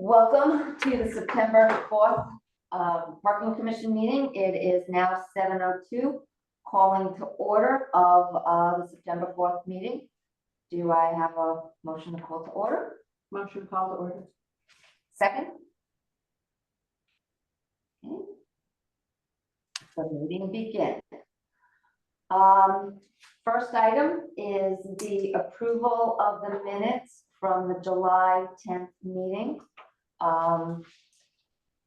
Welcome to the September 4th Parking Commission meeting. It is now 7:02, calling to order of the September 4th meeting. Do I have a motion to call to order? Motion call to order. Second? Okay. The meeting begins. First item is the approval of the minutes from the July 10th meeting.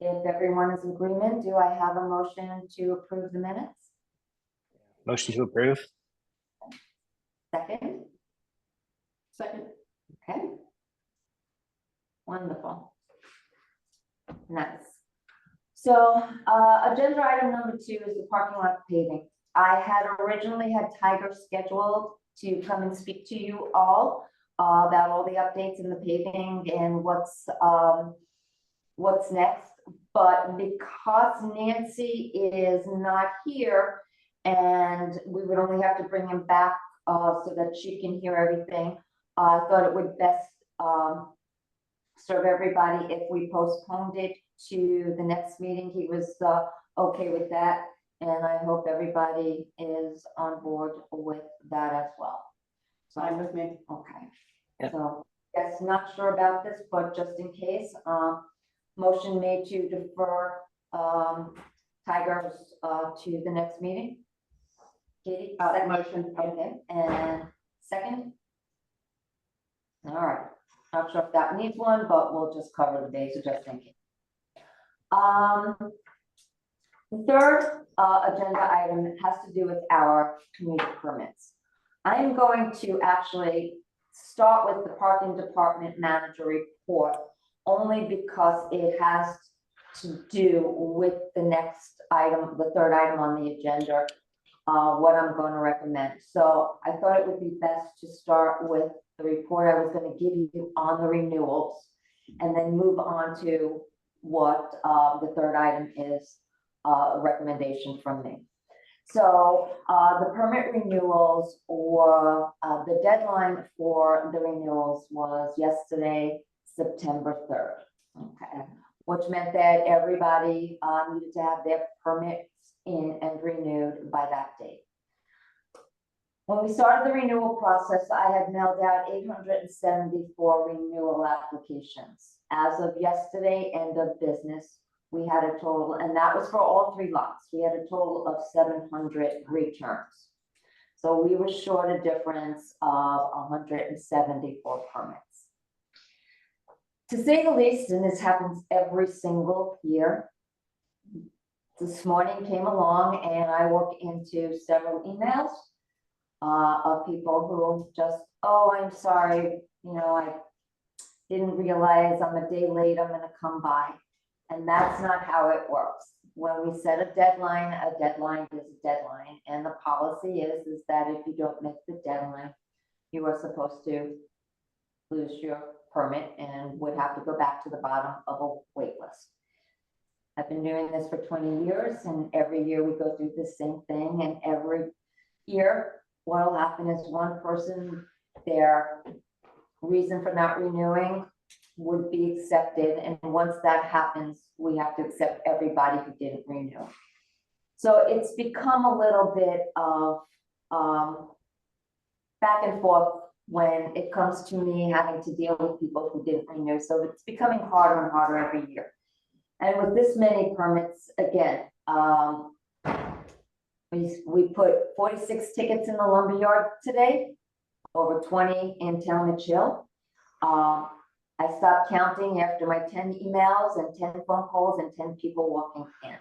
If everyone is in agreement, do I have a motion to approve the minutes? Motion to approve. Second? Second. Okay. Wonderful. Nice. So, agenda item number 2 is the parking lot paving. I had originally had Tiger scheduled to come and speak to you all about all the updates in the paving and what's next. But because Nancy is not here and we would only have to bring him back so that she can hear everything, I thought it would best serve everybody if we postponed it to the next meeting. He was okay with that, and I hope everybody is on board with that as well. Fine with me. Okay. Yep. So, yes, not sure about this, but just in case, motion made to defer Tigers to the next meeting. Katie, second. Motion. Okay, and second? All right, not sure if that needs one, but we'll just cover the bases just in case. The third agenda item has to do with our commuter permits. I am going to actually start with the parking department manager report only because it has to do with the next item, the third item on the agenda, what I'm going to recommend. So I thought it would be best to start with the report I was going to give you on the renewals and then move on to what the third item is, a recommendation from me. So the permit renewals, or the deadline for the renewals was yesterday, September 3rd, okay, which meant that everybody needed to have their permits in and renewed by that date. When we started the renewal process, I had mailed out 874 renewal applications. As of yesterday, end of business, we had a total, and that was for all 3 lots, we had a total of 700 returns. So we were short a difference of 174 permits. To say the least, and this happens every single year, this morning came along and I walked into several emails of people who just, oh, I'm sorry, you know, I didn't realize I'm a day late, I'm gonna come by. And that's not how it works. When we set a deadline is a deadline. And the policy is that if you don't make the deadline, you are supposed to lose your permit and would have to go back to the bottom of a wait list. I've been doing this for 20 years, and every year we go through the same thing. And every year, what will happen is one person, their reason for not renewing would be accepted. And once that happens, we have to accept everybody who didn't renew. So it's become a little bit of back and forth when it comes to me having to deal with people who didn't renew. So it's becoming harder and harder every year. And with this many permits, again, we put 46 tickets in the lumberyard today, over 20 in Talmadge Hill. I stopped counting after my 10 emails and 10 phone calls and 10 people walking in.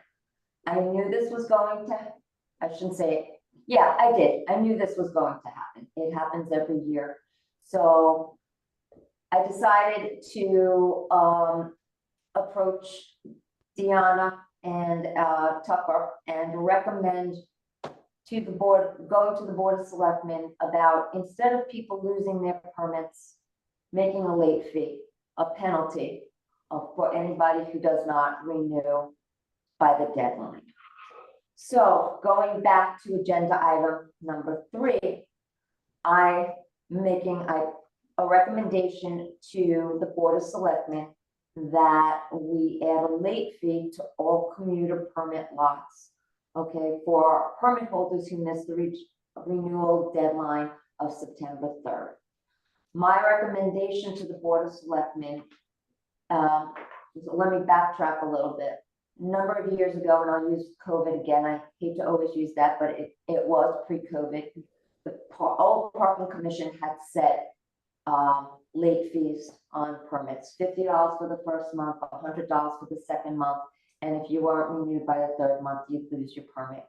I knew this was going to, I shouldn't say it. Yeah, I did. I knew this was going to happen. It happens every year. So I decided to approach Deanna and Tucker and recommend to the board, going to the Board of Selectmen about, instead of people losing their permits, making a late fee, a penalty for anybody who does not renew by the deadline. So going back to agenda item number 3, I'm making a recommendation to the Board of Selectmen that we add a late fee to all commuter permit lots, okay, for permit holders who missed the renewal deadline of September 3rd. My recommendation to the Board of Selectmen, let me backtrack a little bit. A number of years ago, and I'll use COVID again, I hate to always use that, but it was pre-COVID. The old parking commission had set late fees on permits, $50 for the first month, $100 for the second month, and if you weren't renewed by the third month, you'd lose your permit.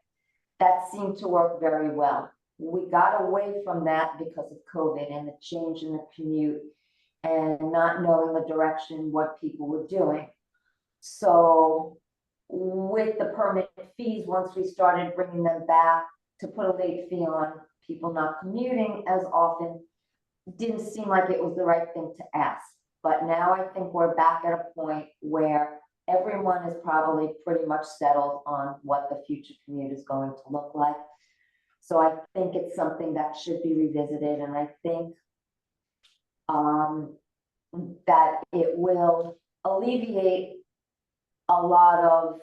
That seemed to work very well. We got away from that because of COVID and the change in the commute and not knowing the direction what people were doing. So with the permit fees, once we started bringing them back to put a late fee on people not commuting as often, didn't seem like it was the right thing to ask. But now I think we're back at a point where everyone is probably pretty much settled on what the future commute is going to look like. So I think it's something that should be revisited, and I think that it will alleviate a lot of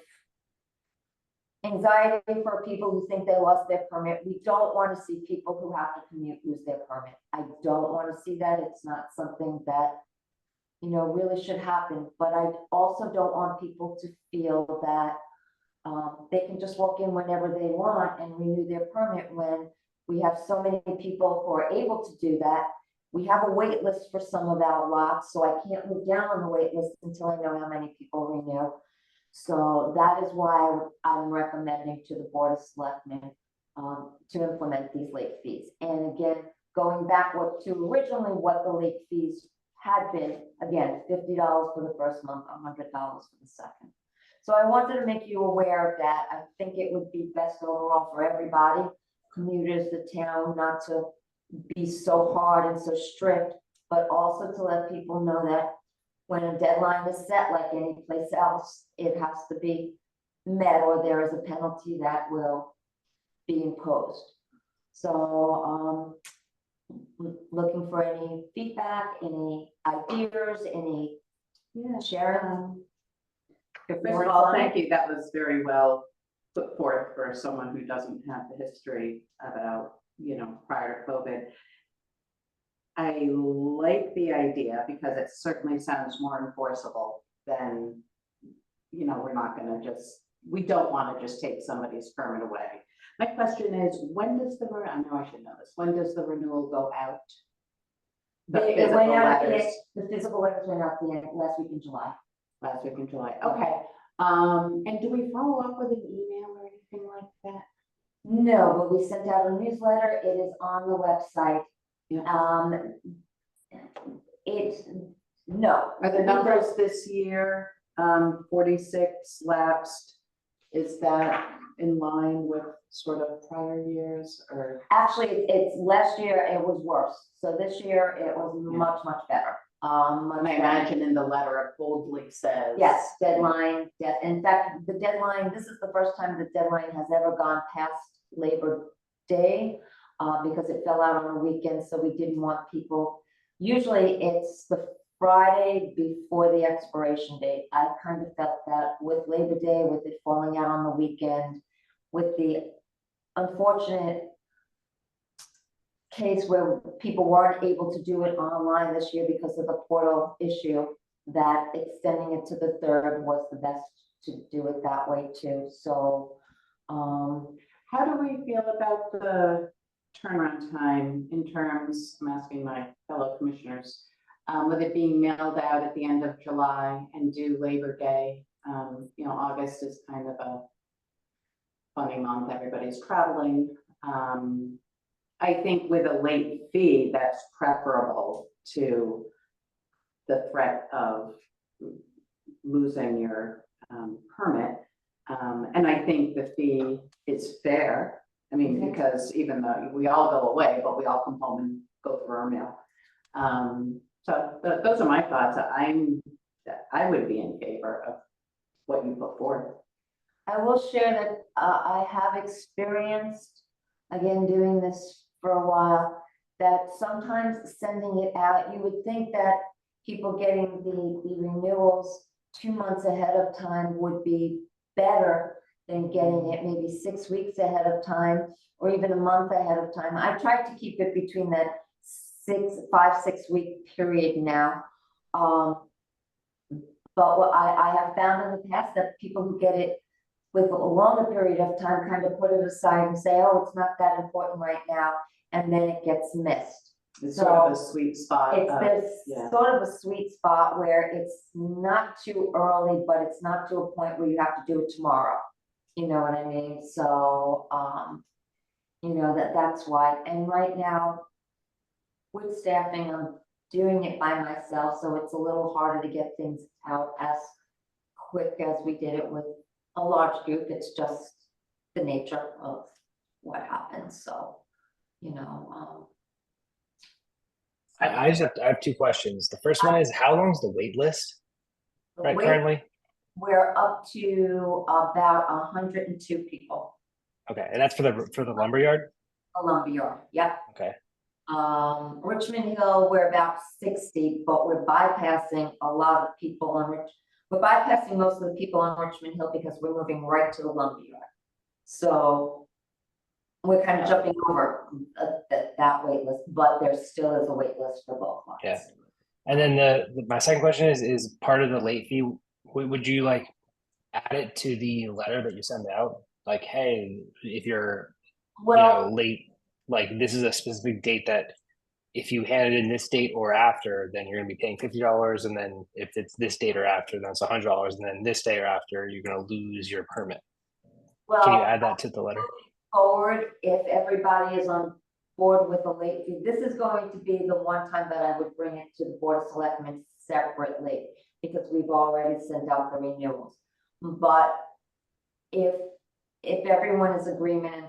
anxiety for people who think they lost their permit. We don't want to see people who have to commute lose their permit. I don't want to see that. It's not something that, really should happen. But I also don't want people to feel that they can just walk in whenever they want and renew their permit when we have so many people who are able to do that. We have a wait list for some of our lots, so I can't move down on the wait list until I know how many people renew. So that is why I'm recommending to the Board of Selectmen to implement these late fees. And again, going back to originally what the late fees had been, again, $50 for the first month, $100 for the second. So I wanted to make you aware of that. I think it would be best overall for everybody, commuters, the town, not to be so hard and so strict, but also to let people know that when a deadline is set, like any place else, it has to be met or there is a penalty that will be imposed. So looking for any feedback, any ideas, any sharing. First of all, thank you. That was very well put forth for someone who doesn't have the history about, prior to COVID. I like the idea because it certainly sounds more enforceable than, we're not going to we don't want to just take somebody's permit away. My question is, when does I know I should know this, when does the renewal go out? The physical letters went out last week in July. Last week in July, okay. And do we follow up with an email or anything like that? No, but we sent out a newsletter. It is on the website. Yeah. Are the numbers this year, 46 lapsed? Is that in line with sort of prior years, or? Actually, it's last year it was worse. So this year it was much better. I imagine in the letter it boldly says. Yes, deadline. In fact, the deadline, this is the first time the deadline has ever gone past Labor Day because it fell out on a weekend. So we didn't want people, usually it's the Friday before the expiration date. I kind of felt that with Labor Day, with it falling out on the weekend, with the unfortunate case where people weren't able to do it online this year because of the portal issue, that extending it to the 3rd was the best to do it that way too. So how do we feel about the turnaround time in terms, I'm asking my fellow commissioners, with it being mailed out at the end of July and due Labor Day? August is kind of a funny month, everybody's traveling. I think with a late fee, that's preferable to the threat of losing your permit. And I think the fee is fair. I mean, because even though we all go away, but we all come home and go through our mail. So those are my thoughts. I would be in favor of what you put forth. I will share that I have experienced, again, doing this for a while, that sometimes sending it out, you would think that people getting the renewals 2 months ahead of time would be better than getting it maybe 6 weeks ahead of time, or even a month ahead of time. I tried to keep it between that 6 week period now. But what I have found in the past that people who get it with a longer period of time kind of put it aside and say, oh, it's not that important right now, and then it gets missed. It's sort of a sweet spot. It's this yeah. sort of a sweet spot where it's not too early, but it's not to a point where you have to do it tomorrow. You know what I mean? So, you know, that's why. And right now, with staffing, I'm doing it by myself, so it's a little harder to get things out as quick as we did it with a large group. It's just the nature of what happens. So, you know, I have two questions. The first one is, how long's the wait list the right wait- currently? We're up to about 102 people. Okay, and that's for the lumberyard? Columbia, yep. Okay, Richmond Hill, we're about 60, but we're bypassing a lot of people on we're bypassing most of the people on Richmond Hill because we're moving right to the lumberyard. So we're kind of jumping over that wait list, but there still is a wait list for both lots. Yeah. And then my second question is part of the late fee, would you like add it to the letter that you send out? Like, hey, if you're, Well, late, like this is a specific date that if you hand it in this date or after, then you're gonna be paying $50. And then if it's this date or after, then it's $100. And then this day or after, you're gonna lose your permit. Can you well, add that to the letter? forward, if everybody is on board with the late fee, this is going to be the one time that I would bring it to the Board of Selectmen separately, because we've already sent out the renewals. But if everyone is in agreement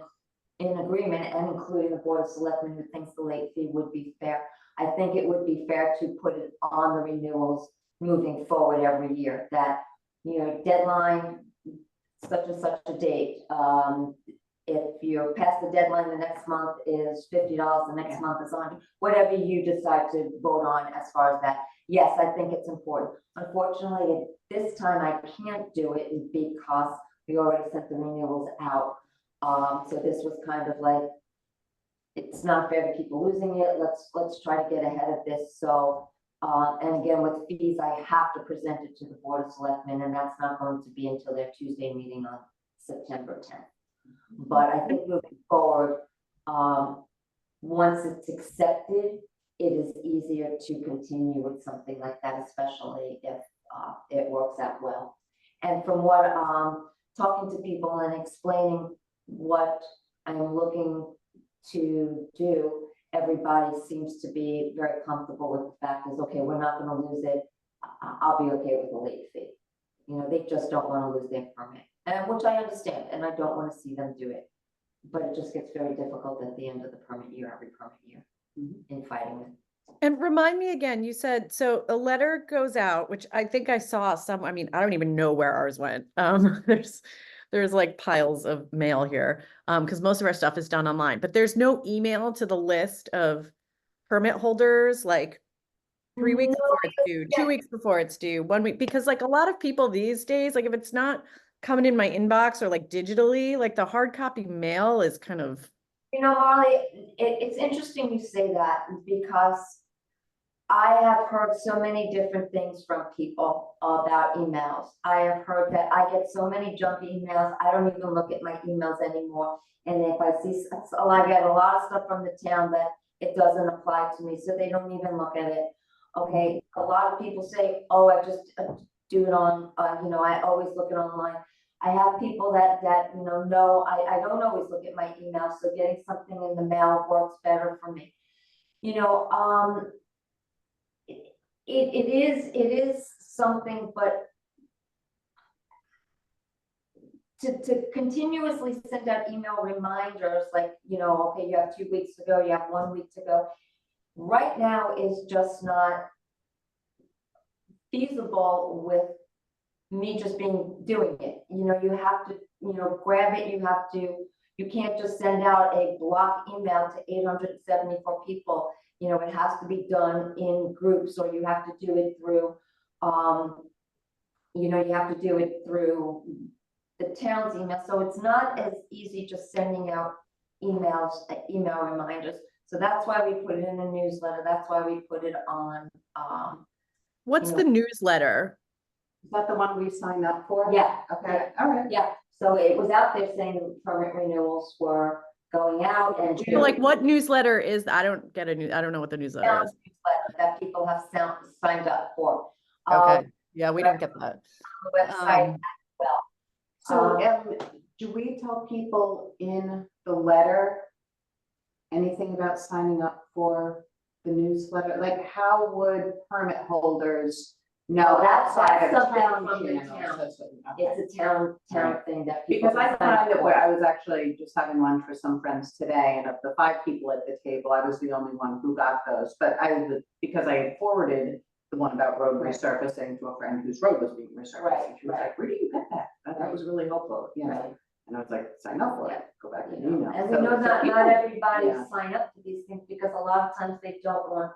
and including the Board of Selectmen who thinks the late fee would be fair, I think it would be fair to put it on the renewals moving forward every year, that, you know, deadline such and such a date. If you're past the deadline, the next month is $50, the next month is on, whatever you decide to vote on as far as that. Yes, I think it's important. Unfortunately, at this time, I can't do it because we already sent the renewals out. So this was kind of like, it's not fair to keep losing it. Let's try to get ahead of this. So, and again, with fees, I have to present it to the Board of Selectmen, and that's not going to be until their Tuesday meeting on September 10th. But I think moving forward, once it's accepted, it is easier to continue with something like that, especially if it works out well. And from what talking to people and explaining what I'm looking to do, everybody seems to be very comfortable with the fact is, okay, we're not going to lose it. I'll be okay with the late fee. You know, they just don't want to lose their permit, and which I understand, and I don't want to see them do it. But it just gets very difficult at the end of the permit year, every permit year, in fighting it. And remind me again, you said, so a letter goes out, which I think I saw some, I mean, I don't even know where ours went. There's like piles of mail here, because most of our stuff is done online, but there's no email to the list of permit holders, like 3 weeks before it's due, 2 weeks before it's due, 1 week, because like a lot of people these days, like if it's not coming in my inbox or like digitally, like the hard copy mail is kind of. You know, Molly, it's interesting you say that, because I have heard so many different things from people about emails. I have heard that I get so many junk emails, I don't even look at my emails anymore. And if I see, so I get a lot of stuff from the town that it doesn't apply to me, so they don't even look at it. Okay, a lot of people say, oh, I just do it on, you know, I always look it online. I have people that you know, no, I don't always look at my email, so getting something in the mail works better for me. You know, it is something, but to continuously send out email reminders, like, you know, okay, you have 2 weeks to go, you have 1 week to go, right now is just not feasible with me just doing it. You know, you have to, you know, grab it, you can't just send out a block email to 874 people. you know, it has to be done in groups, or you have to do it through, you know, you have to do it through the town's email, so it's not as easy just sending out emails, email reminders. So that's why we put it in the newsletter, that's why we put it on, What's you the know- newsletter? Is that the one we signed up for? Yeah, Okay, all right. yeah, so it was out there saying the permit renewals were going out and. So like what newsletter is, I don't get I don't know what the newsletter Town is. newsletter that people have signed up for. Okay, yeah, we don't get that. The website Um, as well. So, do we tell people in the letter anything about signing up for the newsletter? Like, how would permit holders know That's outside of something town from the channels? town. That's what- okay. It's a town thing that people. Because I can sign find that up where for. I was actually just having lunch with some friends today, and of the 5 people at the table, I was the only one who got those. But because I had forwarded the one about road Right. resurfacing to a friend whose road was being resurfaced. Right, And she was right. like, where do you get that? That was really helpful, you know? Right. And I was like, sign up for Yeah. it, go back You and know, email. and we So- know so that people- not everybody yeah. sign up to these things because a lot of times they don't want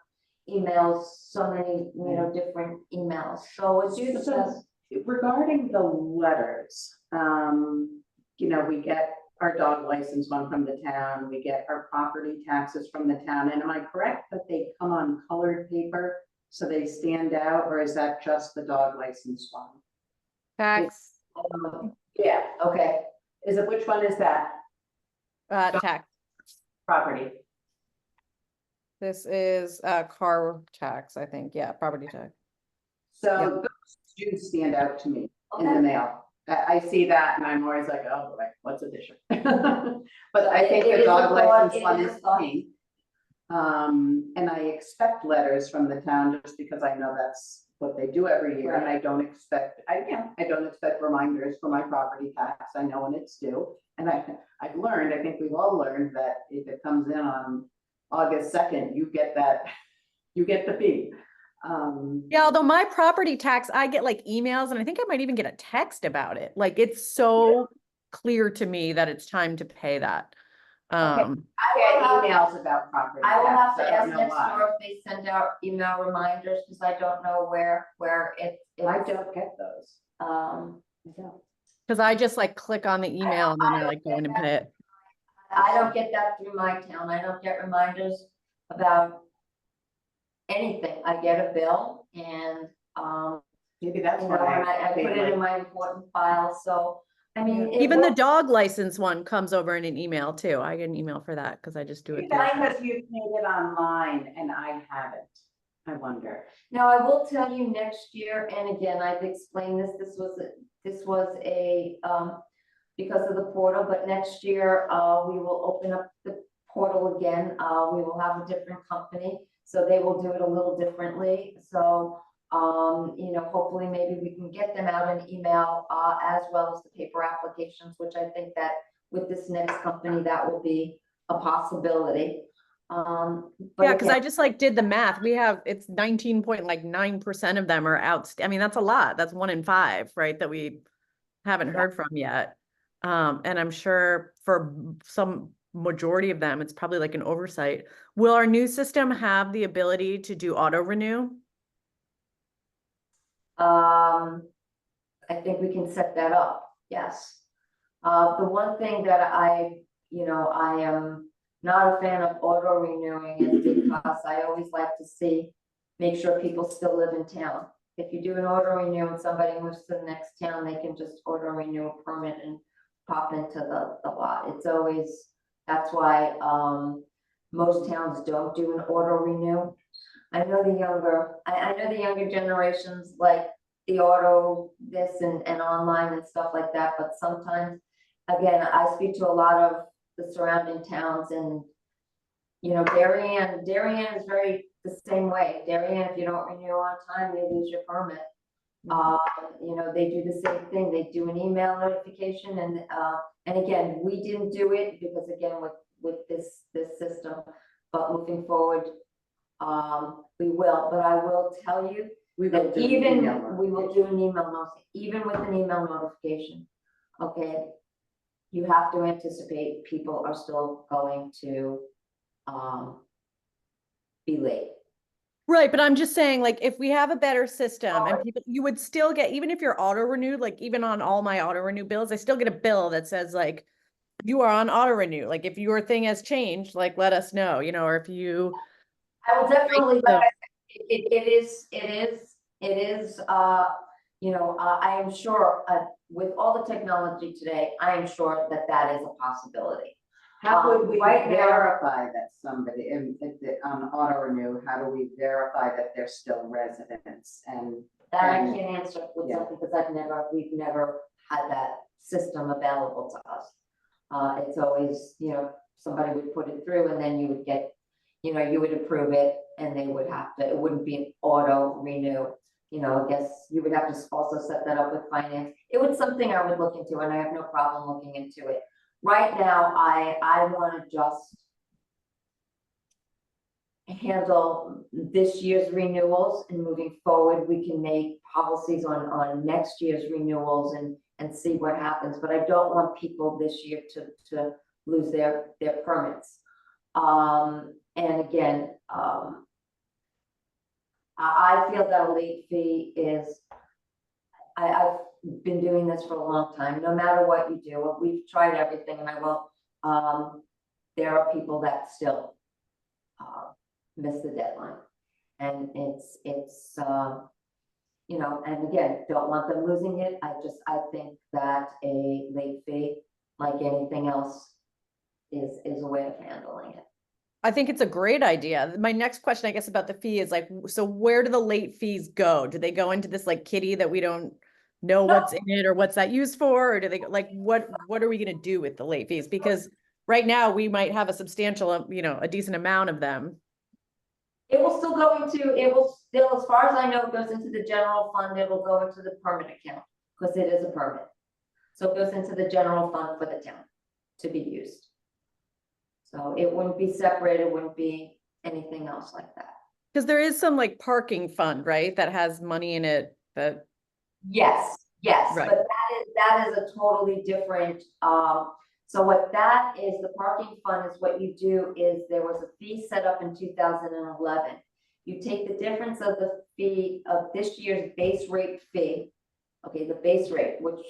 emails, so many, you know, different emails. So it's So- just, Regarding the letters, you know, we get our dog license one from the town, we get our property taxes from the town, and am I correct that they come on colored paper? So they stand out, or is that just the dog license one? Tax, Yeah, okay, is it, which one is that? tax. Property. This is car tax, I think. Yeah, property tax. So those do stand out to me in the okay. mail. I see that and I'm always like, oh, boy, what's addition? But I think It the is dog a thought, license it one is is a thought. pink. And I expect letters from the town just because I know that's what they do every year. And I don't expect, I don't expect reminders for my property tax. I know when it's due. And I've learned, I think we've all learned that if it comes in on August 2nd, you get the fee. Yeah, although my property tax, I get like emails and I think I might even get a text about it. Like it's so clear to me that it's time to pay that. I get emails about property I will have tax. to I ask don't know next why. door if they send out email reminders, because I don't know where I don't get those. um, I don't. Cause I just like click on the email and then I like go in and pay it. I don't get that through my town. I don't get reminders about anything. I get a bill and, Maybe that's you know, why. and I put it in my important file, so, I mean. it Even the works. dog license one comes over in an email too. I get an email for that because I just do it. through- Because you paid it online and I haven't, I wonder. Now, I will tell you next year, and again, I've explained this, this was a, because of the portal, but next year, we will open up the portal again. We will have a different company, so they will do it a little differently. So, you know, hopefully maybe we can get them out an email, as well as the paper applications, which I think that with this next company, that will be a possibility. But Yeah, because again, I just like did the math. We have, it's 19.9% of them are out. I mean, that's a lot. That's 1 in 5, right? That we haven't heard from yet. And I'm sure for some majority of them, it's probably like an oversight. Will our new system have the ability to do auto renew? I think we can set that up, yes. The one thing that you know, I am not a fan of auto renewing is because I always like to make sure people still live in town. If you do an auto renew and somebody moves to the next town, they can just auto renew a permit and pop into the lot. It's always, that's why, most towns don't do an auto renew. I know the younger generations like the auto this and online and stuff like that, but sometimes, again, I speak to a lot of the surrounding towns and, you know, Darien is very the same way. Darien, if you don't renew on time, you lose your permit. You know, they do the same thing. They do an email notification and again, we didn't do it because again, with this system, but moving forward, we will, but I will tell you We will that do an even, email we will do an email notification, even with an email notification, okay? You have to anticipate people are still going to, be late. Right, but I'm just saying, like, if we have a better system and people, you would still get, even if you're auto renewed, like even on all my auto renew bills, I still get a bill that says like, you are on auto renew. Like if your thing has changed, like let us know, you know, or if you. I will definitely, So- it is, you know, I am sure, with all the technology today, I am sure that that is a possibility. How would we right now- verify that somebody, on auto renew, how do we verify that they're still residents and? That I And- can't answer with Yeah. something, because we've never had that system available to us. It's always, you know, somebody would put it through and then you would get, you know, you would approve it and they would have to, it wouldn't be an auto renew. You know, I guess you would have to also set that up with finance. It was something I would look into and I have no problem looking into it. Right now, I want to just handle this year's renewals, and moving forward, we can make policies on next year's renewals and see what happens. But I don't want people this year to lose their permits. And again, I feel that a late fee is, I've been doing this for a long time. No matter what you do, we've tried everything, and I will. There are people that still miss the deadline, and it's you know, and again, don't want them losing it. I think that a late fee, like anything else, is a way of handling it. I think it's a great idea. My next question, I guess, about the fee is like, so where do the late fees go? Do they go into this like kitty that we don't know what's in it or what's that used for? Or do they like, what are we going to do with the late fees? Because right now we might have a substantial, you know, a decent amount of them. It will still go into, it will still, as far as I know, it goes into the general fund. It will go into the permit account because it is a permit. So it goes into the general fund for the town to be used. So it wouldn't be separate. It wouldn't be anything else like that. Because there is some like parking fund, right? That has money in it that. Yes, yes, Right. but that is a totally different, so what that is, the parking fund is what you do is there was a fee set up in 2011. You take the difference of the fee of this year's base rate fee, okay, the base rate, which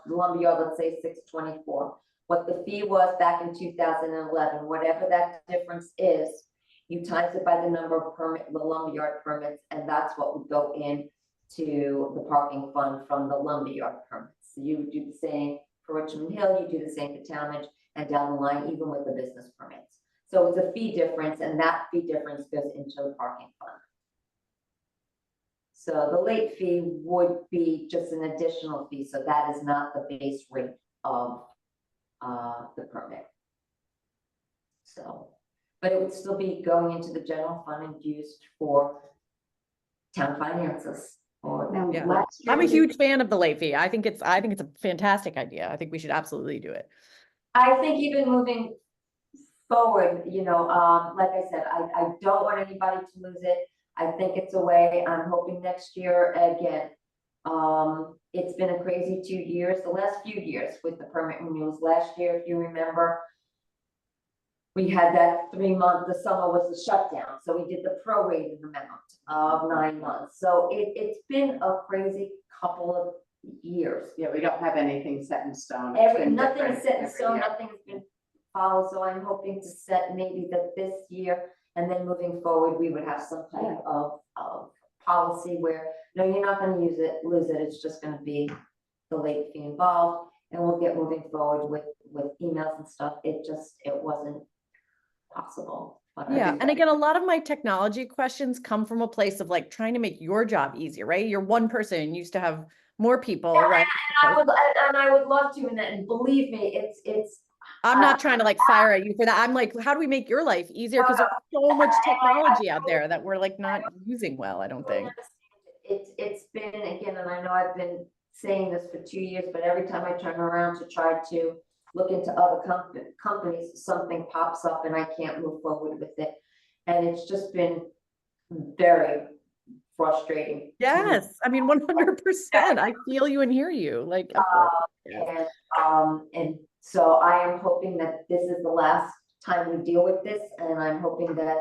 lumberyard, let's say 624. What the fee was back in 2011, whatever that difference is, you times it by the number of the lumberyard permits, and that's what would go in to the parking fund from the lumberyard permits. So you do the same for Richmond Hill, you do the same for Talmadge, and down the line, even with the business permits. So it's a fee difference, and that fee difference goes into the parking fund. So the late fee would be just an additional fee, so that is not the base rate of the permit. So, but it would still be going into the general fund and used for town finances. Or Yeah. last year I'm a we did- huge fan of the late fee. I think it's a fantastic idea. I think we should absolutely do it. I think even moving forward, you know, like I said, I don't want anybody to lose it. I think it's a way. I'm hoping next year again. It's been a crazy 2 years, the last few years with the permit renewals. Last year, if you remember, we had that 3 month, the summer was the shutdown. So we did the prorated amount of 9 months. So it's been a crazy couple of years. Yeah, we don't have anything set in stone. It's been Nothing different is set in every stone, year. nothing's been followed, so I'm hoping to set maybe that this year, and then moving forward, we would have some type of policy where, no, you're not gonna lose it, it's just gonna be the late fee involved, and we'll get moving forward with emails and stuff. It wasn't possible. But I Yeah, think and again, a lot of my technology questions come from a place of like trying to make your job easier, right? You're one person, you used to have more people, right? I would love to, and believe me, it's I'm not trying to like fire at you for that. I'm like, how do we make your life easier? Because there's so much technology out there that we're like not using well, I don't think. It's been, again, and I know I've been saying this for 2 years, but every time I turn around to try to look into other companies, something pops up and I can't move forward with it. And it's just been very frustrating. to me. Yes, I mean, 100%. I feel you and hear you. Like, of course. Yes. And so I am hoping that this is the last time we deal with this, and I'm hoping that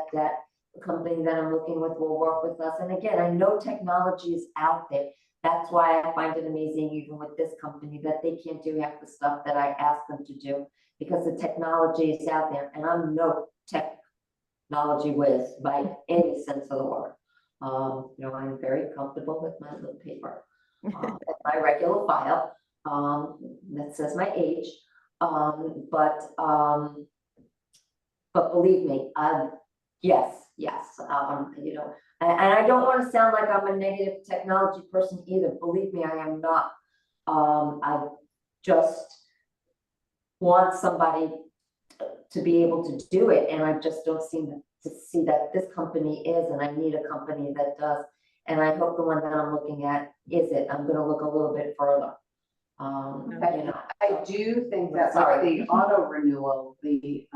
the company that I'm looking with will work with us. And again, I know technology is out there. That's why I find it amazing, even with this company, that they can't do half the stuff that I ask them to do, because the technology is out there, and I'm no technology whiz by any sense of the word. You know, I'm very comfortable with my little paper, my regular file, that says my age. But believe me, yes, you know, and I don't want to sound like I'm a negative technology person either. Believe me, I am not. I just want somebody to be able to do it, and I just don't seem to see that this company is, and I need a company that does. And I hope the one that I'm looking at is it. I'm gonna look a little bit further. You know, I do think that with Sorry. the auto renewal, the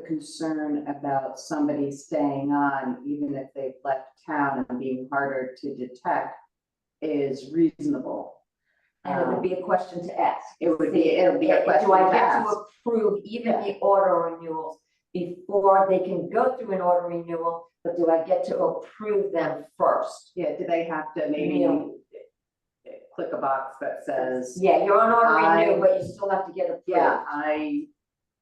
concern about somebody staying on, even if they've left town and being harder to detect, is reasonable. and it would be a question to ask. It'll be a question Do I to get to ask. approve even the auto renewals before they can go through an auto renewal, but do I get to approve them first? Yeah, do they have to maybe Yeah. click a box that says, Yeah, you're on auto I- renew, but you still have to get approved. yeah, I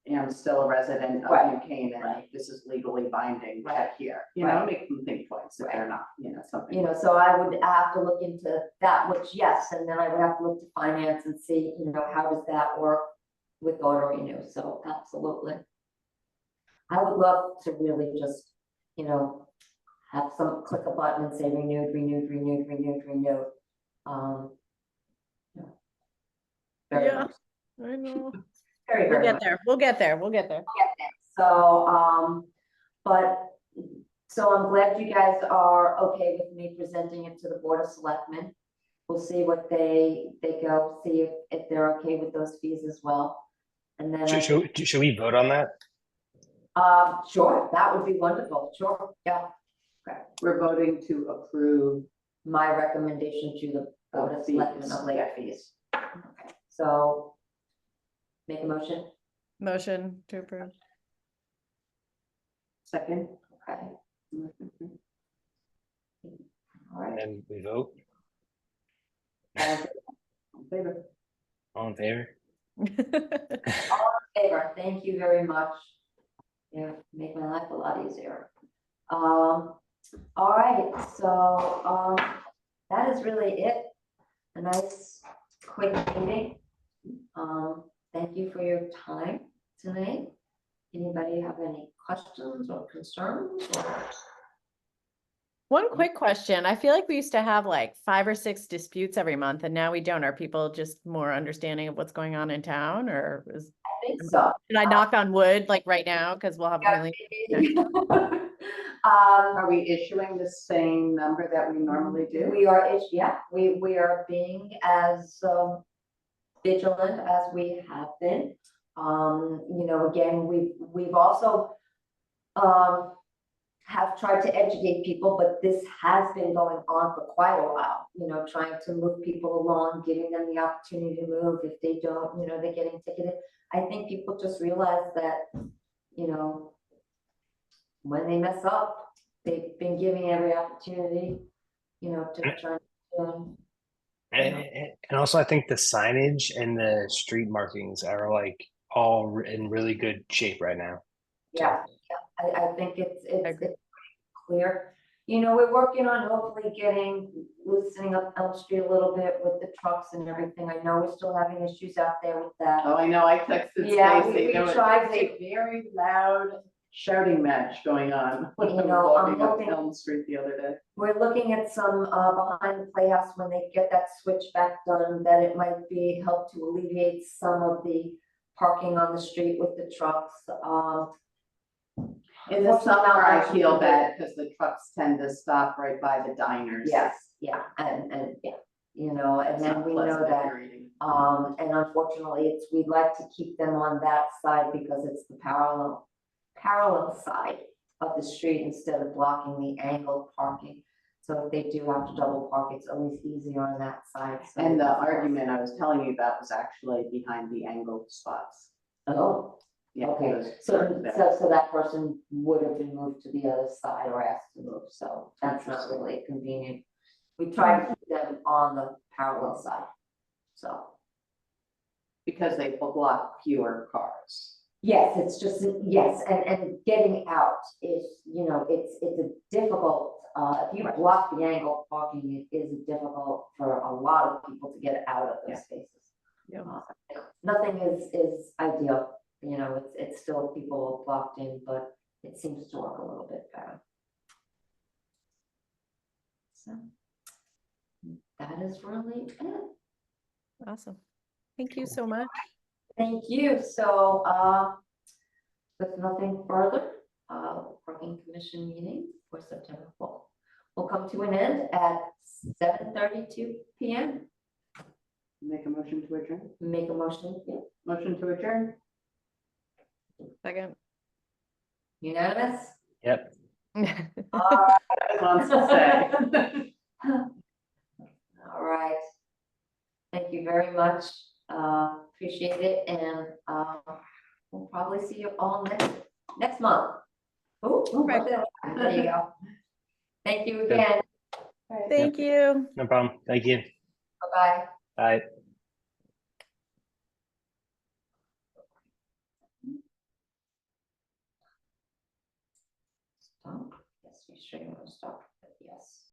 am still a resident of Right. New Canaan, Right. this is legally binding, Right. check here. You know, Right. make them think twice if they're not, you know, something. You know, so I would have to look into that, which, yes, and then I would have to look to finance and see, you know, how does that work with auto renew, so absolutely. I would love to really just, you know, have some, click a button and say renewed, renewed, renewed, renewed, renewed. Yeah. Very Yeah. much, I know. very, We'll very get much. there. We'll get there. We'll get there. So, so I'm glad you guys are okay with me presenting it to the Board of Selectmen. We'll see what they go, see if they're okay with those fees as well. And then, Should we vote on that? sure, that would be wonderful, sure, yeah. We're voting to approve My recommendation to the Board of Selectmen of late fees. Okay, so make a motion, Motion to approve. second. okay, all right. And we vote. Favor. All in favor? Favor, thank you very much. Yeah, make my life a lot easier. All right, so, that is really it. A nice, quick meeting. Thank you for your time tonight. Anybody have any questions or concerns or? One quick question. I feel like we used to have like 5 or 6 disputes every month and now we don't. Are people just more understanding of what's going on in town, or is, I think so. should I knock on wood like right now? Because we'll have a million. Are we issuing the same number that we normally do? We are, yeah, we are being as vigilant as we have been. You know, again, we've also have tried to educate people, but this has been going on for quite a while, you know, trying to move people along, giving them the opportunity to move. If they don't, you know, they're getting ticketed. I think people just realize that, you know, when they mess up, they've been giving every opportunity, you know, to try. And also, I think the signage and the street markings are like all in really good shape right now. Yeah, I think it's clear. You know, we're working on hopefully loosening up Elm Street a little bit with the trucks and everything. I know we're still having issues out there with that. Oh, I know, I texted Yeah, Stacy, we there was tried a very loud shouting match going on when I You was know, I'm walking up hoping- Elm Street the other day. We're looking at some behind the playhouse when they get that switch back done, that it might help to alleviate some of the parking on the street with the trucks. In the summer, I feel bad because the trucks tend to stop right by the diners. Yes, yeah, and yeah, you know, and It's then not we know pleasant that, if you're eating. and unfortunately, we'd like to keep them on that side because it's the parallel side of the street instead of blocking the angled parking. So if they do have to double park, it's always easier on that side. So And the argument I was telling you about was actually behind the angled spots. Oh, Yeah, Okay, those so, turns there. so that person would have been moved to the other side or asked to move, so that's not really convenient. We try to keep them on the parallel side, so. Because they block fewer cars. Yes, it's just, yes, and getting out is, it's a difficult, if you block the angle parking, it is difficult for a lot of people to get out of Yeah. those spaces. Yeah. Nothing is ideal, it's still people blocked in, but it seems to work a little bit better. So that is really it. Awesome. Thank you so much. Thank you. So, with nothing further, parking commission meeting for September 4th will come to an end at 7:32 PM. Make a motion to adjourn. Make a motion, yeah. Motion to adjourn. Second. Unanimous? Yep. Wants to say. All right. Thank you very much. Appreciate it, and we'll probably see you all next month. Oh, Right. there you go. Thank you again. Thank you. No problem. Thank you. Bye-bye. Bye. Stop. Yes, you sure you want to stop? Yes.